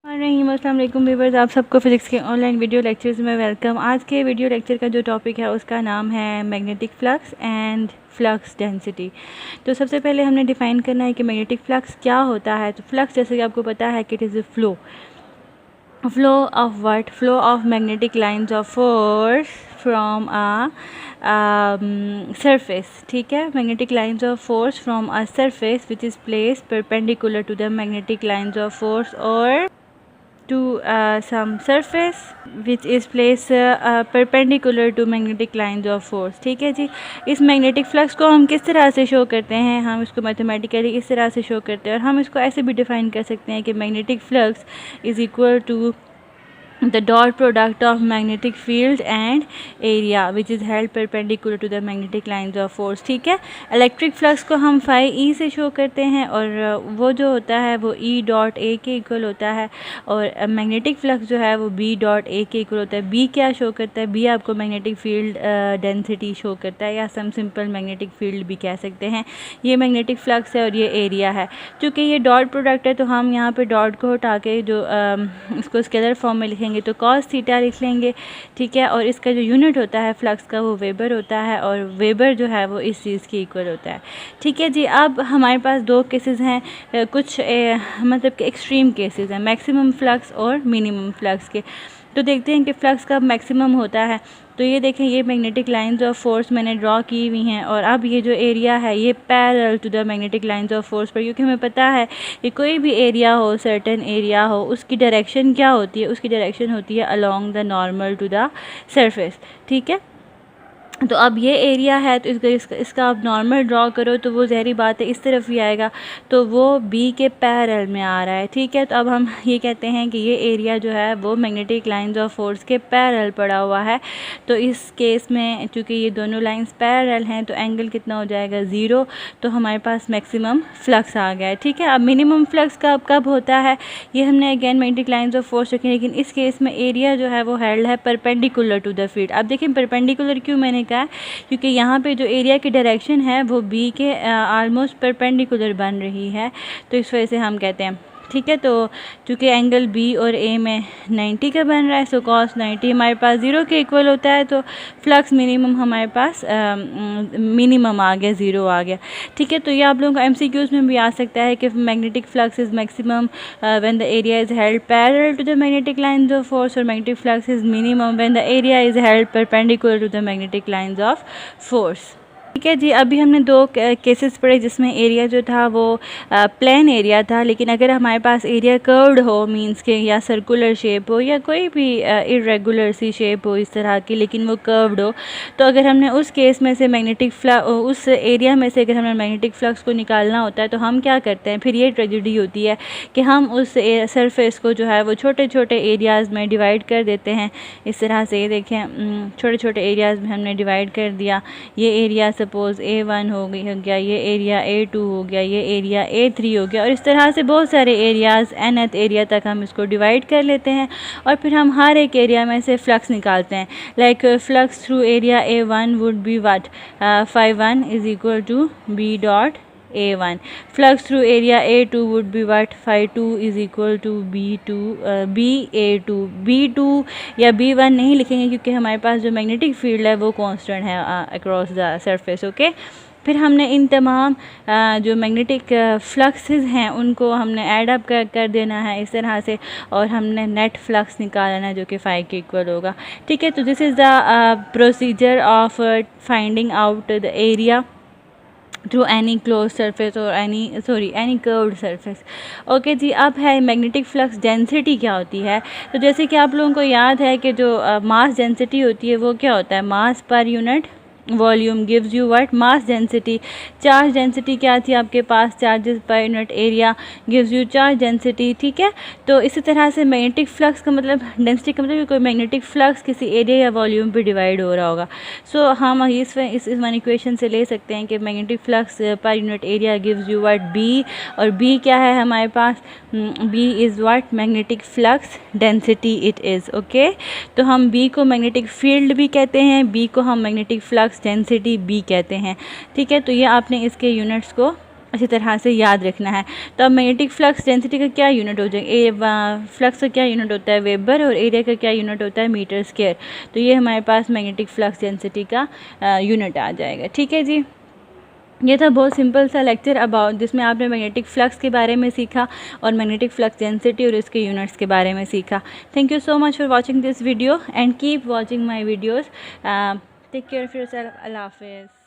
अस्सलाम वालेकुम व्यूअर्स, आप सबको फ़िज़िक्स के ऑनलाइन वीडियो लेक्चर्स में वेलकम। आज के वीडियो लेक्चर का जो टॉपिक है उसका नाम है magnetic flux and flux density. तो सबसे पहले हमने डिफ़ाइन करना है कि मैग्नेटिक फ़्लक्स क्या होता है। तो फ्लक्स जैसे कि आपको पता है कि it is a flow of what, flow of magnetic lines of force from a surface, ठीक है। Magnetic lines of force from a surface which is placed perpendicular to the magnetic lines of force or to some surface which is placed perpendicular to magnetic lines of force, ठीक है जी। इस magnetic flux को हम किस तरह से show करते हैं, हम इसको मैथमेटिकली इस तरह से शो करते हैं, और हम इसको ऐसे भी डिफ़ाइन कर सकते हैं कि magnetic flux is equal to the dot product of magnetic field and area which is held perpendicular to the magnetic lines of force, ठीक है। इलेक्ट्रिक फ्लक्स को हम फाई ई से शो करते हैं और वो जो होता है वो ई डॉट ए के इक्वल होता है, और मैग्नेटिक फ्लक्स जो है वो बी डॉट ए के इक्वल होता है। बी क्या शो करता है? बी आपको मैग्नेटिक फील्ड डेंसिटी शो करता है, या सम सिंपल मैग्नेटिक फील्ड भी कह सकते हैं। ये मैग्नेटिक फ्लक्स है और ये एरिया है। चूँकि ये डॉट प्रोडक्ट है तो हम यहाँ पे डॉट को हटा के जो इसको स्केलर फॉर्म में लिखेंगे तो कॉस थीटा लिख लेंगे, ठीक है। और इसका जो यूनिट होता है फ्लक्स का वो वेबर होता है, और वेबर जो है वो इस चीज़ के इक्वल होता है, ठीक है जी। अब हमारे पास दो केसेस हैं, कुछ मतलब कि एक्सट्रीम केसेस हैं, मैक्सिमम फ्लक्स और मिनिमम फ्लक्स के। तो देखते हैं कि फ्लक्स कब मैक्सिमम होता है। तो ये देखें, ये मैग्नेटिक लाइंस ऑफ फोर्स मैंने ड्रॉ की हुई हैं, और अब ये जो एरिया है ये parallel to the magnetic lines of force पर, क्योंकि हमें पता है कि कोई भी एरिया हो, सर्टेन एरिया हो, उसकी डायरेक्शन क्या होती है? उसकी डायरेक्शन होती है along the normal to the surface, ठीक है। तो अब ये एरिया है तो इसका आप नॉर्मल ड्रॉ करो तो वो ज़हरी बात है इस तरफ ही आएगा, तो वो बी के पैरेलल में आ रहा है, ठीक है। तो अब हम ये कहते हैं कि ये एरिया जो है वो मैग्नेटिक लाइंस ऑफ फोर्स के पैरेलल पड़ा हुआ है। तो इस केस में चूँकि ये दोनों लाइंस पैरेलल हैं तो एंगल कितना हो जाएगा? 0। तो हमारे पास मैक्सिमम फ्लक्स आ गया है, ठीक है। अब मिनिमम फ्लक्स कब होता है? ये हमने again magnetic lines of force रखी, लेकिन इस केस में एरिया जो है वो हेल्ड है परपेंडिकुलर टू द फील्ड। अब देखिए परपेंडिकुलर क्यों मैंने कहा, क्योंकि यहाँ पे जो एरिया की डायरेक्शन है वो बी के ऑलमोस्ट परपेंडिकुलर बन रही है, तो इस वजह से हम कहते हैं, ठीक है। तो चूँकि एंगल बी और ए में 90 का बन रहा है, सो कॉस 90 हमारे पास 0 के इक्वल होता है, तो फ्लक्स मिनिमम हमारे पास मिनिमम आ गया, 0 आ गया, ठीक है। तो ये आप लोगों को एमसीक्यूज़ में भी आ सकता है कि magnetic flux is maximum when the area is held parallel to the magnetic lines of force, और magnetic flux is minimum when the area is held perpendicular to the magnetic lines of force, ठीक है जी। अभी हमने दो cases पढ़े जिसमें area जो था वो प्लेन एरिया था, लेकिन अगर हमारे पास एरिया कर्व्ड हो, मींस के या सर्कुलर शेप हो या कोई भी इरेगुलर सी शेप हो इस तरह की, लेकिन वो कर्व्ड हो, तो अगर हमने उस केस में से उस एरिया में से अगर हमें मैग्नेटिक फ्लक्स को निकालना होता है तो हम क्या करते हैं? फिर ये ट्रेजेडी होती है कि हम उस सरफेस को जो है वो छोटे छोटे एरियाज़ में डिवाइड कर देते हैं। इस तरह से ये देखें, छोटे छोटे एरियाज़ में हमने डिवाइड कर दिया। ये एरिया सपोज़ A1 हो गया, ये एरिया A2 हो गया, ये एरिया A3 हो गया, और इस तरह से बहुत सारे एरियाज़ nth एरिया तक हम इसको डिवाइड कर लेते हैं, और फिर हम हर एक एरिया में से फ्लक्स निकालते हैं। Like flux through area A1 would be what, phi1 is equal to B dot A1। Flux through area A2 would be what, phi2 is equal to BA2। B2 या B1 नहीं लिखेंगे क्योंकि हमारे पास जो मैग्नेटिक फील्ड है वो constant है across the surface, okay. फिर हमने इन तमाम जो मैग्नेटिक फ्लक्सेस हैं उनको हमने ऐड अप कर देना है इस तरह से, और हमने नेट फ्लक्स निकालना है जो कि फाई के इक्वल होगा, ठीक है। तो this is the procedure of finding out the area through any close surface और एनी कर्व्ड सरफेस, ओके जी। अब है मैग्नेटिक फ्लक्स डेंसिटी क्या होती है। तो जैसे कि आप लोगों को याद है कि जो मास डेंसिटी होती है वो क्या होता है? Mass per unit volume gives you what, mass density. Charge density क्या थी आपके पास? Charges per unit area gives you charge density, ठीक है। तो इसी तरह से मैग्नेटिक फ्लक्स का मतलब, डेंसिटी का मतलब कोई मैग्नेटिक फ्लक्स किसी एरिया या वॉल्यूम पे डिवाइड हो रहा होगा। सो हम इस वन इक्वेशन से ले सकते हैं कि magnetic flux per unit area gives you what, B, और बी क्या है हमारे पास? B is what, magnetic flux density it is, okay. तो हम बी को मैग्नेटिक फील्ड भी कहते हैं, बी को हम मैग्नेटिक फ्लक्स डेंसिटी बी कहते हैं, ठीक है। तो ये आपने इसके यूनिट्स को अच्छी तरह से याद रखना है। तो अब मैग्नेटिक फ्लक्स डेंसिटी का क्या यूनिट हो जाएगा, फ्लक्स का क्या यूनिट होता है वेबर, और एरिया का क्या यूनिट होता है मीटर स्क्वायर। तो ये हमारे पास मैग्नेटिक फ्लक्स डेंसिटी का यूनिट आ जाएगा। ठीक है जी, ये था बहुत सिंपल सा लेक्चर अबाउट जिसमें आपने मैग्नेटिक फ्लक्स के बारे में सीखा और मैग्नेटिक फ्लक्स डेंसिटी और इसके यूनिट्स के बारे में सीखा। Thank you so much for watching this video and keep watching my videos. Take care of yourself. अल्लाह हाफिज़।